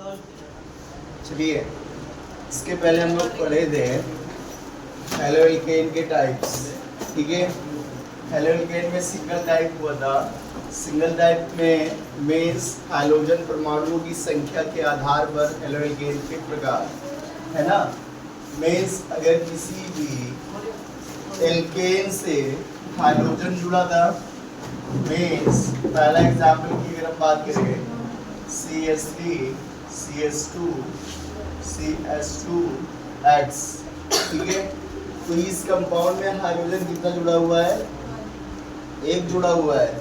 चलिए, इसके पहले हम लोग पढ़े थे हेलोएल्केन के टाइप्स। ठीक है, हेलोएल्केन में सिंगल टाइप हुआ था। सिंगल टाइप में मीन्स हाइड्रोजन परमाणुओं की संख्या के आधार पर हेलोएल्केन के प्रकार, है ना। मीन्स अगर किसी भी एल्केन से हाइड्रोजन जुड़ा था, मीन्स पहला एग्जाम्पल की अगर हम बात करें CH3 CH2 CH2X, ठीक है। तो इस कंपाउंड में हाइड्रोजन कितना जुड़ा हुआ है? एक जुड़ा हुआ है।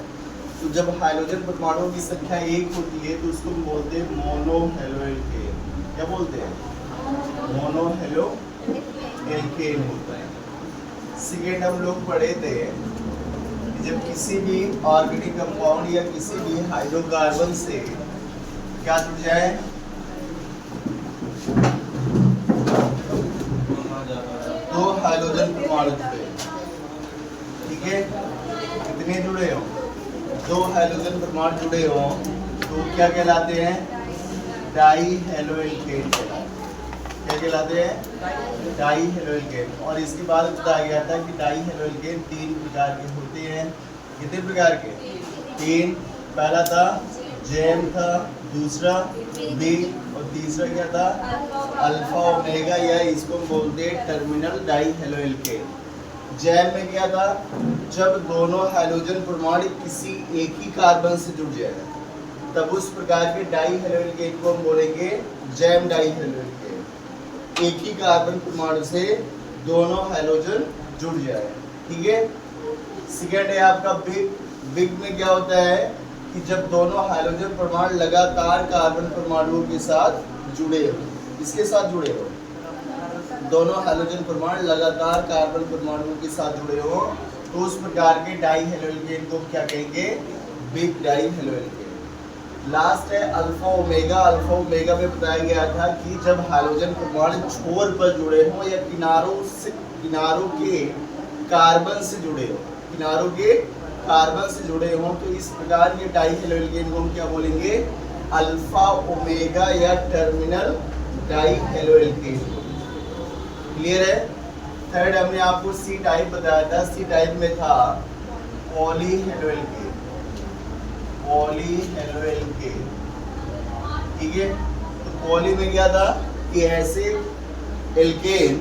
तो जब हाइड्रोजन परमाणुओं की संख्या एक होती है तो उसको बोलते हैं मोनो हेलोएल्केन। क्या बोलते हैं? मोनो हेलोएल्केन होता है। सेकेंड हम लोग पढ़े थे कि जब किसी भी ऑर्गेनिक कंपाउंड या किसी भी हाइड्रोकार्बन से क्या जुड़ जाए, दो हाइड्रोजन परमाणु जुड़े, ठीक है। कितने जुड़े हो? दो हाइड्रोजन परमाणु जुड़े हो तो क्या कहलाते हैं? Dihaloalkane. क्या कहलाते हैं? Dihaloalkane. और इसके बाद बताया गया था कि डाई हेलोएल्केन तीन प्रकार के होते हैं। कितने प्रकार के? तीन। पहला था जेम था, दूसरा बी और तीसरा क्या था? अल्फा ओमेगा, या इसको बोलते हैं टर्मिनल डाई हेलोएल्केन। जैम में क्या था? जब दोनों हाइड्रोजन परमाणु किसी एक ही कार्बन से जुड़ जाए तब उस प्रकार के डाई हेलोएल्केन को हम बोलेंगे जैम डाई हेलोएल्केन। एक ही कार्बन परमाणु से दोनों हाइड्रोजन जुड़ जाए, ठीक है। सेकेंड है आपका बिग। बिग में क्या होता है कि जब दोनों हाइड्रोजन परमाणु लगातार कार्बन परमाणुओं के साथ जुड़े हो। इसके साथ जुड़े हो, दोनों हाइड्रोजन परमाणु लगातार कार्बन परमाणुओं के साथ जुड़े हो तो उस प्रकार के डाई हेलोएल्केन को क्या कहेंगे? Vic dihaloalkane. लास्ट है अल्फा ओमेगा। अल्फा ओमेगा में बताया गया था कि जब हाइड्रोजन परमाणु छोर पर जुड़े हो या किनारों के कार्बन से जुड़े हो, किनारों के कार्बन से जुड़े हों तो इस प्रकार के डाई हेलोएल्केन को हम क्या बोलेंगे? अल्फा ओमेगा या टर्मिनल डाई हेलोएल्केन। क्लियर है? थर्ड हमने आपको सी टाइप बताया था। सी टाइप में था पॉली हेलोएल्केन। पॉली हेलोएल्केन, ठीक है। तो पॉली में क्या था कि ऐसे एल्केन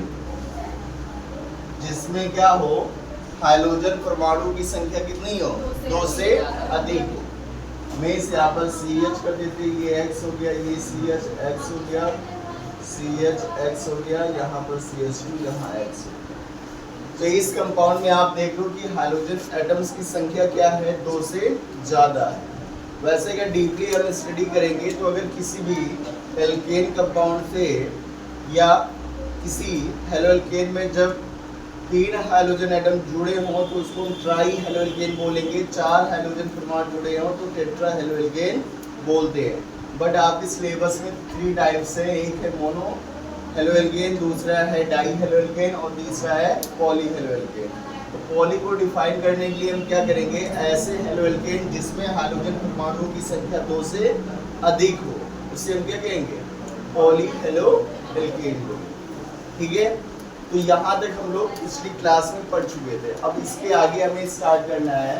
जिसमें क्या हो, हाइड्रोजन परमाणु की संख्या कितनी हो? दो से अधिक हो। में से यहाँ पर CH कर देते, ये X हो गया, ये CH X हो गया, CH X हो गया, यहाँ पर CH2, यहाँ X हो गया। तो इस कंपाउंड में आप देख लो कि हाइड्रोजन एटम्स की संख्या क्या है? दो से ज्यादा है। वैसे अगर डीपली हम स्टडी करेंगे तो अगर किसी भी एल्केन कंपाउंड से या किसी हेलोएल्केन में जब तीन हाइड्रोजन एटम जुड़े हों तो उसको हम ट्राई हेलोएल्केन बोलेंगे। चार हाइड्रोजन परमाणु जुड़े हों तो टेट्रा हेलोएल्केन बोलते हैं। बट आपके सिलेबस में थ्री टाइप्स है। एक है मोनो हेलोएल्केन, दूसरा है डाई हेलोएल्केन और तीसरा है पॉली हेलोएल्केन। तो पॉली को डिफाइन करने के लिए हम क्या करेंगे? ऐसे हेलोएल्केन जिसमें हाइड्रोजन परमाणुओं की संख्या दो से अधिक हो उसे हम क्या कहेंगे? पॉली हेलोएल्केन को, ठीक है। तो यहाँ तक हम लोग पिछली क्लास में पढ़ चुके थे। अब इसके आगे हमें स्टार्ट करना है।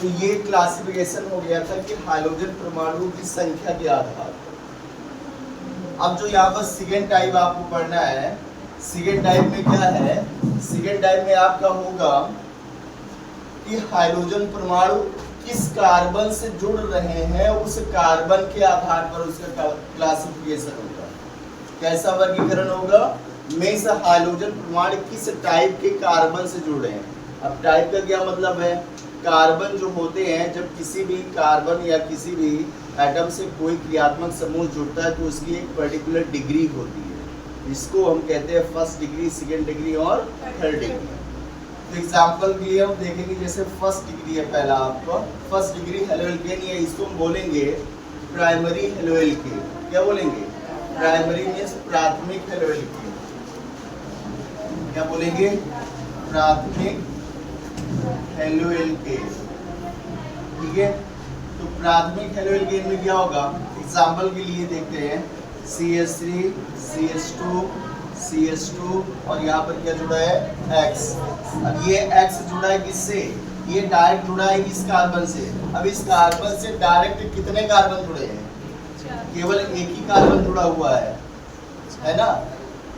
तो ये क्लासिफिकेशन हो गया था कि हाइड्रोजन परमाणुओं की संख्या के आधार पर। अब जो यहाँ पर सेकेंड टाइप आपको पढ़ना है, सेकेंड टाइप में क्या है? सेकेंड टाइप में आपका होगा कि हाइड्रोजन परमाणु किस कार्बन से जुड़ रहे हैं उस कार्बन के आधार पर उसका क्लासिफिकेशन होगा। कैसा वर्गीकरण होगा? में से हाइड्रोजन परमाणु किस टाइप के कार्बन से जुड़े हैं। अब टाइप का क्या मतलब है? कार्बन जो होते हैं, जब किसी भी कार्बन या किसी भी एटम से कोई क्रियात्मक समूह जुड़ता है तो उसकी एक पर्टिकुलर डिग्री होती है। इसको हम कहते हैं फर्स्ट डिग्री, सेकेंड डिग्री और थर्ड डिग्री। तो एग्जाम्पल के लिए हम देखेंगे, जैसे फर्स्ट डिग्री है पहला आपका, फर्स्ट डिग्री हेलोएल्केन, या इसको हम बोलेंगे प्राइमरी हेलोएल्केन। क्या बोलेंगे? प्राइमरी मीन्स प्राथमिक हेलोएल्केन। क्या बोलेंगे? प्राथमिक हेलोएल्केन, ठीक है। तो प्राथमिक हेलोएल्केन में क्या होगा? एग्जाम्पल के लिए देखते हैं, CH3 CH2 CH2 और यहाँ पर क्या जुड़ा है X। अब ये X जुड़ा है किससे? ये डायरेक्ट जुड़ा है इस कार्बन से। अब इस कार्बन से डायरेक्ट कितने कार्बन जुड़े हैं? केवल एक ही कार्बन जुड़ा हुआ है ना।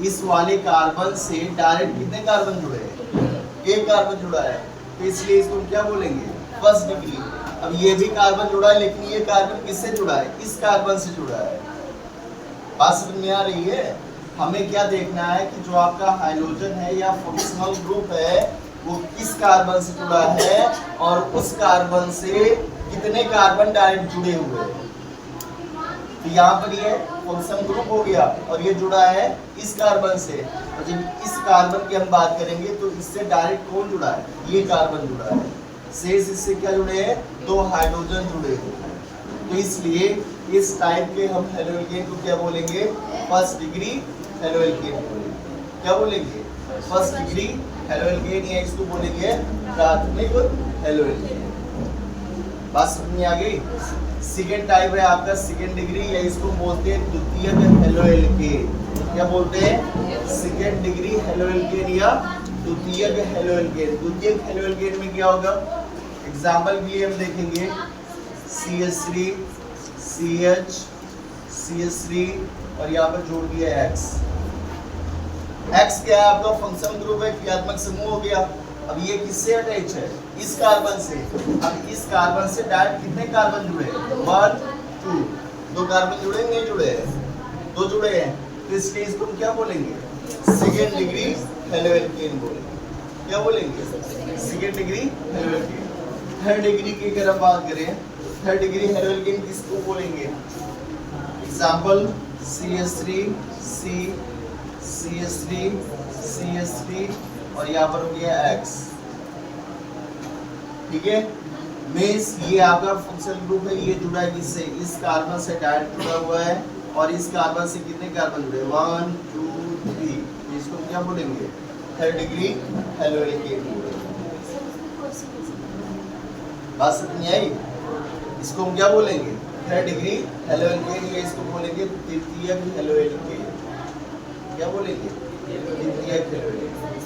इस वाले कार्बन से डायरेक्ट कितने कार्बन जुड़े हैं? एक कार्बन जुड़ा है, तो इसलिए इसको क्या बोलेंगे? First degree. अब ये भी कार्बन जुड़ा है, लेकिन ये कार्बन किससे जुड़ा है? इस कार्बन से जुड़ा है। बात समझ में आ रही है? हमें क्या देखना है कि जो आपका हाइड्रोजन है या फंक्शनल ग्रुप है वो किस कार्बन से जुड़ा है और उस कार्बन से कितने कार्बन डायरेक्ट जुड़े हुए हैं। तो यहाँ पर ये फंक्शन ग्रुप हो गया और ये जुड़ा है इस कार्बन से। और जब इस कार्बन की हम बात करेंगे तो इससे डायरेक्ट कौन जुड़ा है? ये कार्बन जुड़ा है। शेष इससे क्या जुड़े हैं? दो हाइड्रोजन जुड़े हैं। तो इसलिए इस टाइप के हम हेलोएल्केन को क्या बोलेंगे? फर्स्ट डिग्री हेलोएल्केन बोलेंगे। क्या बोलेंगे? फर्स्ट डिग्री हेलोएल्केन, या इसको बोलेंगे प्राथमिक हेलोएल्केन। बात समझ में आ गई? सेकेंड टाइप है आपका सेकेंड डिग्री, या इसको बोलते हैं द्वितीयक हेलोएल्केन। क्या बोलते हैं? सेकेंड डिग्री हेलोएल्केन या द्वितीयक हेलोएल्केन। द्वितीयक हेलोएल्केन में क्या होगा? एग्जाम्पल के लिए हम देखेंगे CH3 CH CH3 और यहाँ पर जोड़ दिया X। X क्या है? आपका फंक्शनल ग्रुप है, क्रियात्मक समूह हो गया। अब ये किससे अटैच है? इस कार्बन से। अब इस कार्बन से डायरेक्ट कितने कार्बन जुड़े हैं? 1 2। दो कार्बन जुड़े नहीं जुड़े हैं? दो जुड़े हैं। तो इसलिए इसको हम क्या बोलेंगे? सेकेंड डिग्री हेलोएल्केन बोलेंगे। क्या बोलेंगे? Second degree haloalkane. Third degree की अगर हम बात करें, थर्ड डिग्री हेलोएल्केन किसको बोलेंगे? Example CH3 C CH3 CH3 और यहाँ पर हो गया X। ठीक है, मीन्स ये आपका फंक्शनल ग्रुप है, ये जुड़ा है किससे? इस कार्बन से डायरेक्ट जुड़ा हुआ है। और इस कार्बन से कितने कार्बन जुड़े? 1 2 3। इसको क्या बोलेंगे? थर्ड डिग्री हेलोएल्केन बोलेंगे। बात समझ में आई? इसको हम क्या बोलेंगे? थर्ड डिग्री हेलोएल्केन, या इसको बोलेंगे तृतीयक हेलोएल्केन। क्या बोलेंगे? तृतीयक हेलोएल्केन।